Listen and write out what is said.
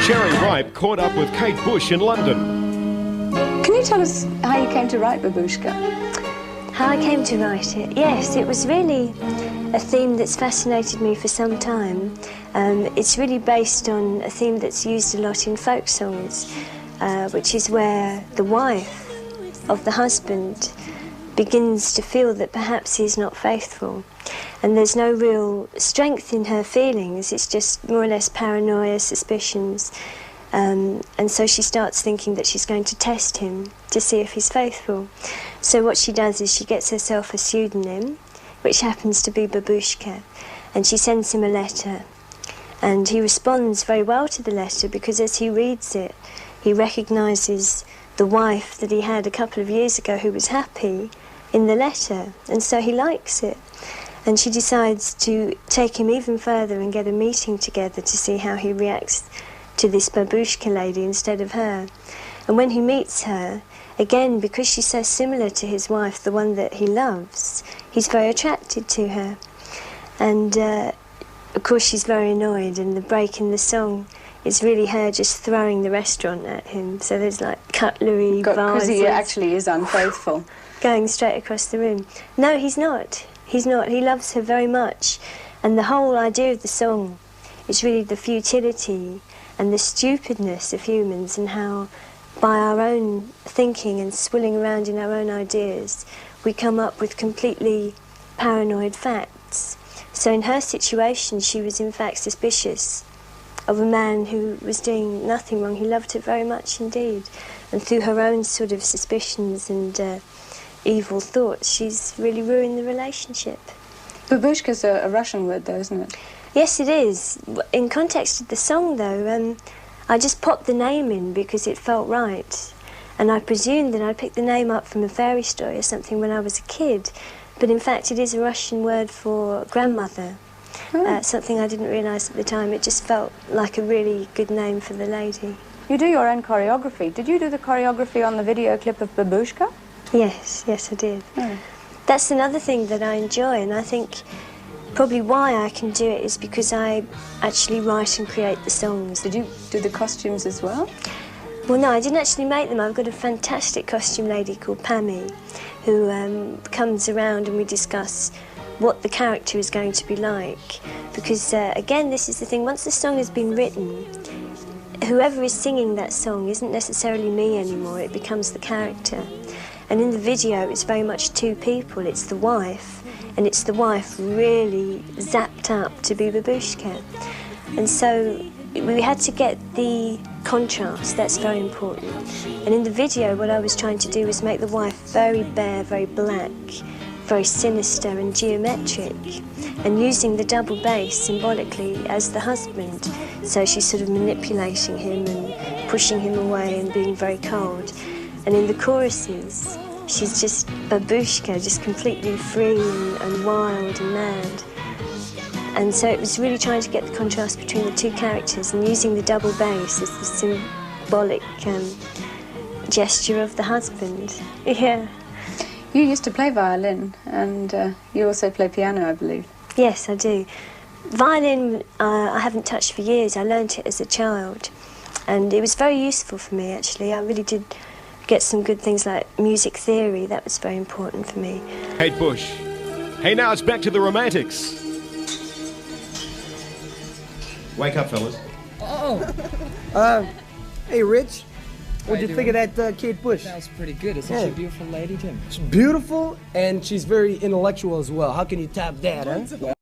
Cherry Ripe caught up with Kate Bush in London. Can you tell us how you came to write Babushka? How I came to write it? Yes, it was really a theme that's fascinated me for some time. It's really based on a theme that's used a lot in folk songs, which is where the wife of the husband begins to feel that perhaps he's not faithful. And there's no real strength in her feelings, it's just more or less paranoia, suspicions. And so she starts thinking that she's going to test him to see if he's faithful. So what she does is she gets herself a pseudonym, which happens to be Babushka, and she sends him a letter. And he responds very well to the letter because as he reads it, he recognises the wife that he had a couple of years ago who was happy in the letter, and so he likes it. And she decides to take him even further and get a meeting together to see how he reacts to this Babushka lady instead of her. And when he meets her, again, because she's so similar to his wife, the one that he loves, he's very attracted to her. And of course she's very annoyed, and the break in the song is really her just throwing the restaurant at him. So there's like cutlery, vases. Because he actually is unfaithful. Going straight across the room. No, he's not. He's not. He loves her very much. And the whole idea of the song is really the futility and the stupidness of humans, and how by our own thinking and swilling around in our own ideas, we come up with completely paranoid facts. So in her situation, she was in fact suspicious of a man who was doing nothing wrong. He loved her very much indeed. And through her own sort of suspicions and evil thoughts, she's really ruined the relationship. Babushka's a Russian word, though, isn't it? Yes, it is. In context of the song, though, I just popped the name in because it felt right. And I presumed that I picked the name up from a fairy story or something when I was a kid. But in fact, it is a Russian word for grandmother. Something I didn't realise at the time. It just felt like a really good name for the lady. You do your own choreography. Did you do the choreography on the video clip of Babushka? Yes, I did. That's another thing that I enjoy, and I think probably why I can do it is because I actually write and create the songs. Did you do the costumes as well? Well, no, I didn't actually make them. I've got a fantastic costume lady called Pammy who comes around and we discuss what the character is going to be like. Because, again, this is the thing, once the song has been written, whoever is singing that song isn't necessarily me anymore, it becomes the character. And in the video, it's very much two people. It's the wife, and it's the wife really zapped up to be Babushka. And so we had to get the contrast, that's very important. And in the video, what I was trying to do was make the wife very bare, very black, very sinister and geometric, and using the double bass symbolically as the husband. So she's sort of manipulating him and pushing him away and being very cold. And in the choruses, she's just Babushka, just completely free and wild and mad. And so it was really trying to get the contrast between the two characters and using the double bass as the symbolic gesture of the husband. Yeah. You used to play violin, and you also play piano, I believe. Yes, I do. Violin, I haven't touched for years. I learnt it as a child, and it was very useful for me, actually. I really did get some good things like music theory. That was very important for me. Kate Bush. Hey, now it's back to the romantics. Wake up, fellas. Hey, Rich. What'd you think of that Kate Bush? That was pretty good. Isn't she a beautiful lady, Tim? She's beautiful, and she's very intellectual as well. How can you top that, huh?